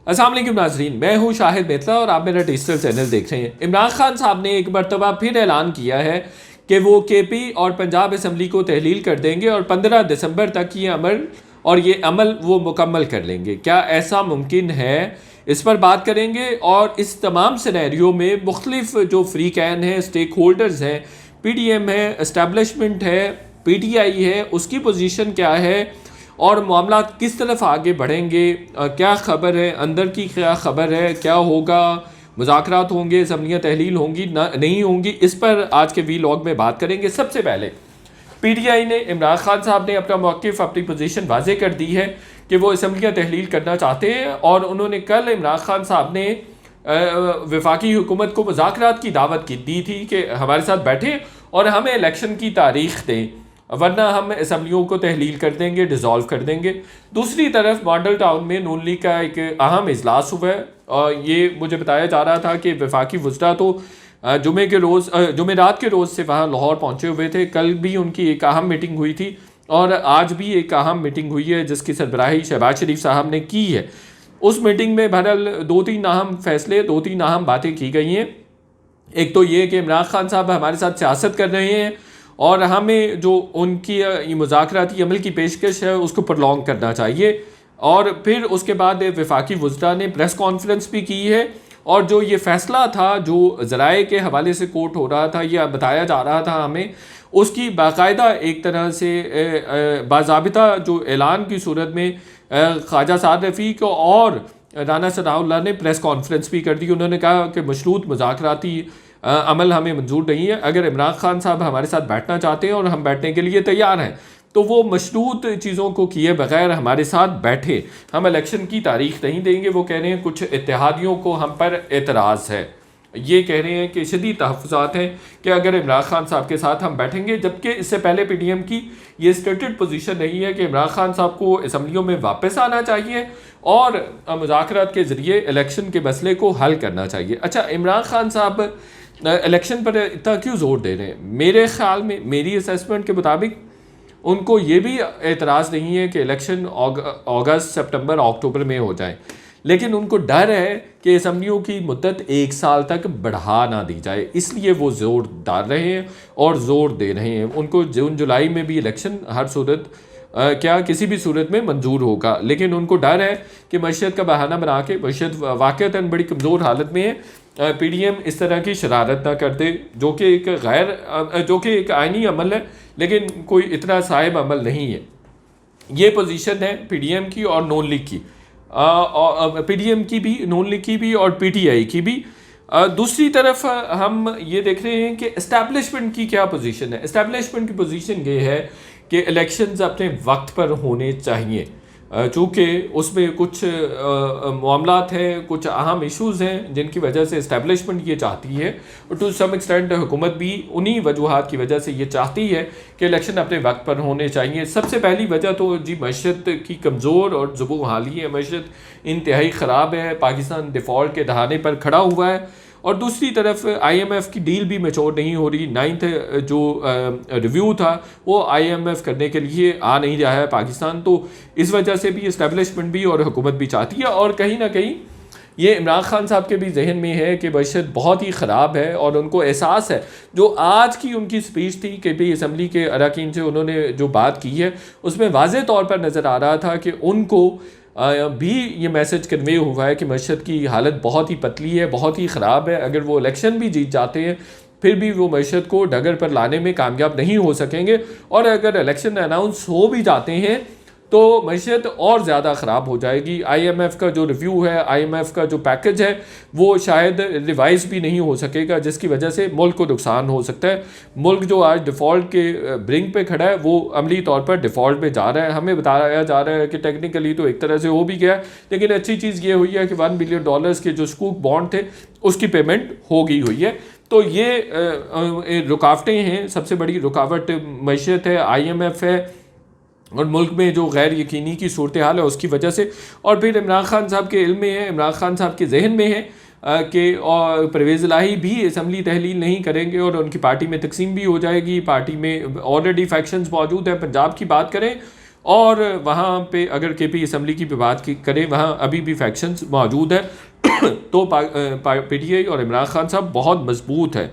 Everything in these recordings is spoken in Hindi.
अस्सलाम वालेकुम नाजरीन, मैं हूँ शाहिद मेहता और आप मेरा डिजिटल चैनल देख रहे हैं। इमरान खान साहब ने एक मरतबा फिर ऐलान किया है कि वो केपी और पंजाब असम्बली को तहलील कर देंगे और 15 दिसंबर तक ये अमल वो मुकम्मल कर लेंगे। क्या ऐसा मुमकिन है? इस पर बात करेंगे और इस तमाम सिनेरियो में मुख्तलिफ जो फ्री कैन हैं, स्टेक होल्डर्स हैं, PDM है, इस्टेब्लिशमेंट है, PTI है, उसकी पोजीशन क्या है और मामला किस तरफ आगे बढ़ेंगे, क्या खबर है, अंदर की क्या खबर है, क्या होगा, मुज़ाकरात होंगे, असम्बलियाँ तहलील होंगी नहीं होंगी, इस पर आज के वीलॉग में बात करेंगे। सबसे पहले PTI ने, इमरान खान साहब ने अपना मौक़िफ़, अपनी पोजीशन वाज़े कर दी है कि वो असम्बलियाँ तहलील करना चाहते हैं और उन्होंने कल इमरान खान साहब ने वफाकी हुकूमत को मुज़ाकरात की दावत दी थी कि हमारे साथ बैठे और हमें इलेक्शन की तारीख दें, वरना हम असम्बलियों को तहलील कर देंगे, डिज़ोल्व कर देंगे। दूसरी तरफ मॉडल टाउन में नून लीग का एक अहम इजलास हुआ है और ये मुझे बताया जा रहा था कि वफाकी वज़रा तो जुमेरात के रोज़ से वहाँ लाहौर पहुँचे हुए थे। कल भी उनकी एक अहम मीटिंग हुई थी और आज भी एक अहम मीटिंग हुई है जिसकी सरबराही शहबाज शरीफ साहब ने की है। उस मीटिंग में बहरहाल 2-3 अहम फैसले, 2-3 अहम बातें की गई हैं। एक तो ये कि इमरान खान साहब हमारे साथ सियासत कर रहे हैं और हमें जो उनकी मुज़ाकराती अमल की पेशकश है उसको प्रलॉन्ग करना चाहिए। और फिर उसके बाद वफाकी वज़रा ने प्रेस कॉन्फ्रेंस भी की है और जो ये फ़ैसला था, जो ज़राए के हवाले से कोट हो रहा था, यह बताया जा रहा था हमें, उसकी बाकायदा एक तरह से बाज़ाबिता जो ऐलान की सूरत में ख्वाजा साद रफ़ीक और राना सनाउल्लाह ने प्रेस कॉन्फ्रेंस भी कर दी। उन्होंने कहा कि मशरूत मुज़ाकराती अमल हमें मंजूर नहीं है। अगर इमरान खान साहब हमारे साथ बैठना चाहते हैं और हम बैठने के लिए तैयार हैं तो वो मशरूत चीज़ों को किए बगैर हमारे साथ बैठे, हम इलेक्शन की तारीख नहीं देंगे। वो कह रहे हैं कुछ इत्तेहादियों को हम पर एतराज़ है, ये कह रहे हैं कि शदीद तहफ़्फ़ुज़ात हैं कि अगर इमरान खान साहब के साथ हम बैठेंगे, जबकि इससे पहले PDM की ये स्टेटेड पोजीशन नहीं है कि इमरान खान साहब को असम्बलियों में वापस आना चाहिए और मुज़ाकरात के ज़रिए इलेक्शन के मसले को हल करना चाहिए। अच्छा, इमरान खान साहब इलेक्शन पर इतना क्यों ज़ोर दे रहे हैं? मेरे ख़्याल में, मेरी असेसमेंट के मुताबिक उनको ये भी एतराज़ नहीं है कि इलेक्शन अगस्त, सितंबर, अक्टूबर में हो जाए, लेकिन उनको डर है कि असम्बलियों की मुद्दत 1 साल तक बढ़ा ना दी जाए, इसलिए वो ज़ोर डाल रहे हैं और ज़ोर दे रहे हैं। उनको जून जुलाई में भी इलेक्शन हर सूरत किसी भी सूरत में मंजूर होगा, लेकिन उनको डर है कि मईशत का बहाना बना के, मईशत वाक़तन बड़ी कमज़ोर हालत में है, PDM इस तरह की शरारत ना कर दे जो कि एक आइनी अमल है लेकिन कोई इतना साहिब अमल नहीं है। ये पोजीशन है PDM की और नून लीग की, PDM की भी, नून लीग की भी और PTI की भी। दूसरी तरफ हम ये देख रहे हैं कि इस्टेब्लिशमेंट की क्या पोजीशन है। इस्टेब्लिशमेंट की पोजीशन ये है कि इलेक्शंस अपने वक्त पर होने चाहिए, चूँकि उसमें कुछ मामलात हैं, कुछ अहम इश्यूज़ हैं जिनकी वजह से इस्टेब्लिशमेंट ये चाहती है और टू सम एक्सटेंट हुकूमत भी उन्हीं वजूहात की वजह से ये चाहती है कि इलेक्शन अपने वक्त पर होने चाहिए। सबसे पहली वजह तो जी मईशत की कमज़ोर और ज़ुबू हाली है, मईशत इंतहाई ख़राब है, पाकिस्तान डिफ़ॉल्ट के दहाने पर खड़ा हुआ है और दूसरी तरफ IMF की डील भी मैच्योर नहीं हो रही। 9th जो रिव्यू था वो IMF करने के लिए आ नहीं रहा है पाकिस्तान, तो इस वजह से भी इस्टेब्लिशमेंट भी और हुकूमत भी चाहती है और कहीं ना कहीं ये इमरान खान साहब के भी जहन में है कि मईशत बहुत ही ख़राब है और उनको एहसास है। जो आज की उनकी स्पीच थी KP असम्बली के अरकान से उन्होंने जो बात की है उसमें वाज़े तौर पर नज़र आ रहा था कि उनको भी ये मैसेज कन्वे हुआ है कि मईशत की हालत बहुत ही पतली है, बहुत ही ख़राब है। अगर वो इलेक्शन भी जीत जाते हैं फिर भी वो मईशत को डगर पर लाने में कामयाब नहीं हो सकेंगे और अगर इलेक्शन अनाउंस हो भी जाते हैं तो मईशत और ज़्यादा ख़राब हो जाएगी। IMF का जो रिव्यू है, IMF का जो पैकेज है वो शायद रिवाइज़ भी नहीं हो सकेगा, जिसकी वजह से मुल्क को नुकसान हो सकता है। मुल्क जो आज डिफ़ॉल्ट के ब्रिंक पे खड़ा है वो अमली तौर पर डिफ़ॉल्ट में जा रहा है। हमें बताया जा रहा है कि टेक्निकली तो एक तरह से हो भी गया, लेकिन अच्छी चीज़ ये हुई है कि $1 बिलियन के जो स्कूक बॉन्ड थे उसकी पेमेंट हो गई हुई है। तो ये रुकावटें हैं, सबसे बड़ी रुकावट मईशत है, IMF है और मुल्क में जो गैर यकीनी की सूरत हाल है उसकी वजह से। और फिर इमरान खान साहब के इल्म में है, इमरान खान साहब के जहन में है कि परवेज़ इलाही भी असम्बली तहलील नहीं करेंगे और उनकी पार्टी में तकसीम भी हो जाएगी। पार्टी में ऑलरेडी फैक्शंस मौजूद है। पंजाब की बात करें और वहाँ पे अगर केपी असम्बली की भी बात करें, वहाँ अभी भी फैक्शंस मौजूद है तो पीटीआई और इमरान खान साहब बहुत मजबूत है।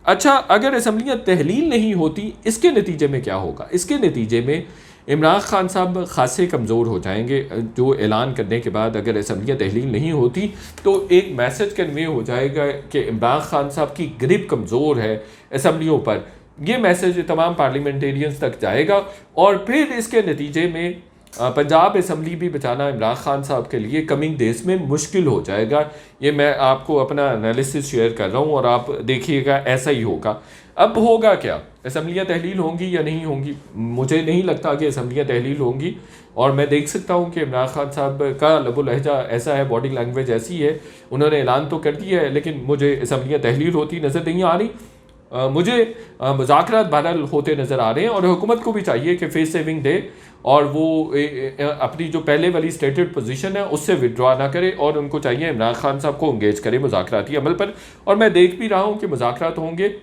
अच्छा, अगर असम्बलियाँ तहलील नहीं होती, इसके नतीजे में क्या होगा? इसके नतीजे में इमरान खान साहब खासे कमज़ोर हो जाएंगे। जो ऐलान करने के बाद अगर असम्बलियाँ तहलील नहीं होती तो एक मैसेज कन्वे हो जाएगा कि इमरान खान साहब की ग्रिप कमज़ोर है असम्बलियों पर। ये मैसेज तमाम पार्लियामेंटेरियंस तक जाएगा और फिर इसके नतीजे में पंजाब असम्बली भी बचाना इमरान खान साहब के लिए कमिंग डेज में मुश्किल हो जाएगा। ये मैं आपको अपना एनालिसिस शेयर कर रहा हूँ और आप देखिएगा ऐसा ही होगा। अब होगा क्या? असम्बलियाँ तहलील होंगी या नहीं होंगी? मुझे नहीं लगता कि असम्बलियाँ तहलील होंगी, और मैं देख सकता हूँ कि इमरान खान साहब का लबो लहजा ऐसा है, बॉडी लैंग्वेज ऐसी है, उन्होंने ऐलान तो कर दिया है लेकिन मुझे असम्बलियाँ तहलील होती नज़र नहीं आ रही। मुझे मुज़ाकरात बहरहाल होते नज़र आ रहे हैं और हुकूमत को भी चाहिए कि फेस सेविंग दे और वो अपनी जो पहले वाली स्टेटेड पोजीशन है उससे विड्रॉ ना करे, और उनको चाहिए इमरान खान साहब को इंगेज करे मुज़ाकराती अमल पर। और मैं देख भी रहा हूँ कि मुज़ाकरात होंगे।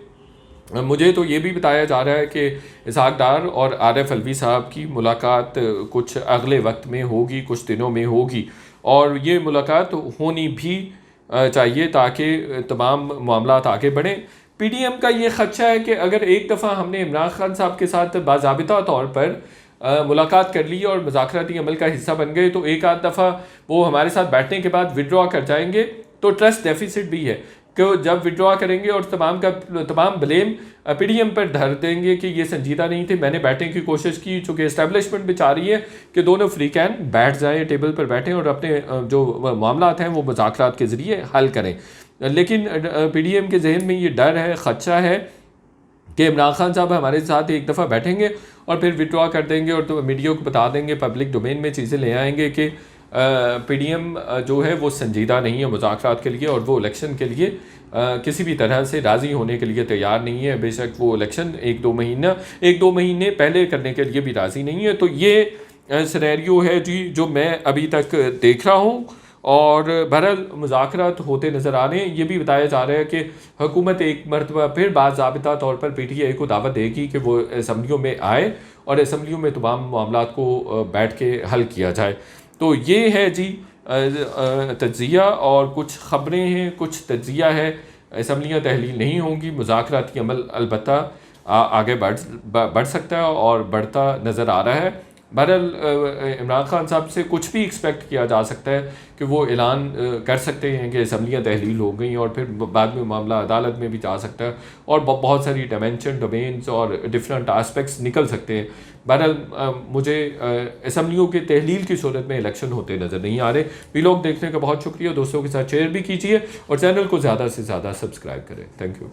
मुझे तो ये भी बताया जा रहा है कि इसहाक डार और आरिफ अलवी साहब की मुलाकात कुछ अगले वक्त में होगी, कुछ दिनों में होगी, और ये मुलाकात होनी भी चाहिए ताकि तमाम मामलात आगे बढ़ें। पीडीएम का ये खदशा है कि अगर एक दफ़ा हमने इमरान खान साहब के साथ बाज़ाबिता तौर पर मुलाकात कर ली और मुज़ाकराती अमल का हिस्सा बन गए, तो एक आध दफ़ा वो हमारे साथ बैठने के बाद विड्रॉ कर जाएंगे तो ट्रस्ट डेफिसिट भी है कि जब विड्रॉ करेंगे और तमाम ब्लेम पीडीएम पर धर देंगे कि ये संजीदा नहीं थे, मैंने बैठने की कोशिश की, चूँकि इस्टेब्लिशमेंट भी चाह रही है कि दोनों फ्री कैन बैठ जाएँ, टेबल पर बैठें और अपने जो मामलात हैं वो मुज़ाकरात के ज़रिए हल करें। लेकिन पीडीएम के जहन में ये डर है, खदशा है कि इमरान खान साहब हमारे साथ एक दफ़ा बैठेंगे और फिर विड्रॉ कर देंगे और तो मीडिया को बता देंगे, पब्लिक डोमेन में चीज़ें ले आएंगे कि पीडीएम जो है वो संजीदा नहीं है मुज़ाकरात के लिए और वो इलेक्शन के लिए किसी भी तरह से राज़ी होने के लिए तैयार नहीं है। बेशक वो इलेक्शन एक दो महीने पहले करने के लिए भी राज़ी नहीं है। तो ये सिनेरियो है जी जो मैं अभी तक देख रहा हूँ, और बहरहाल मुज़ाकरात होते नज़र आ रहे हैं। ये भी बताया जा रहा है कि हुकूमत एक मरतबा फिर बाज़ाबिता तौर पर पीटीआई को दावत देगी कि वो असम्बलियों में आए और असम्बलियों में तमाम मामलात को बैठ के हल किया जाए। तो ये है जी तज्ज़िया, और कुछ ख़बरें हैं, कुछ तज्ज़िया है। असम्बलियाँ तहलील नहीं होंगी, मुज़ाकराती अमल अलबत्ता आगे बढ़ सकता है और बढ़ता नज़र आ रहा है। बहरहाल इमरान खान साहब से कुछ भी एक्सपेक्ट किया जा सकता है कि वो ऐलान कर सकते हैं कि असम्बलियाँ तहलील हो गई, और फिर बाद में मामला अदालत में भी जा सकता है और बहुत सारी डोमेन्स और डिफरेंट आस्पेक्ट्स निकल सकते हैं। बहरहाल मुझे असम्बलियों के तहलील की सूरत में इलेक्शन होते नज़र नहीं आ रहे। वीलॉग देखने का बहुत शुक्रिया, दोस्तों के साथ शेयर भी कीजिए और चैनल को ज़्यादा से ज़्यादा सब्सक्राइब करें। Thank you.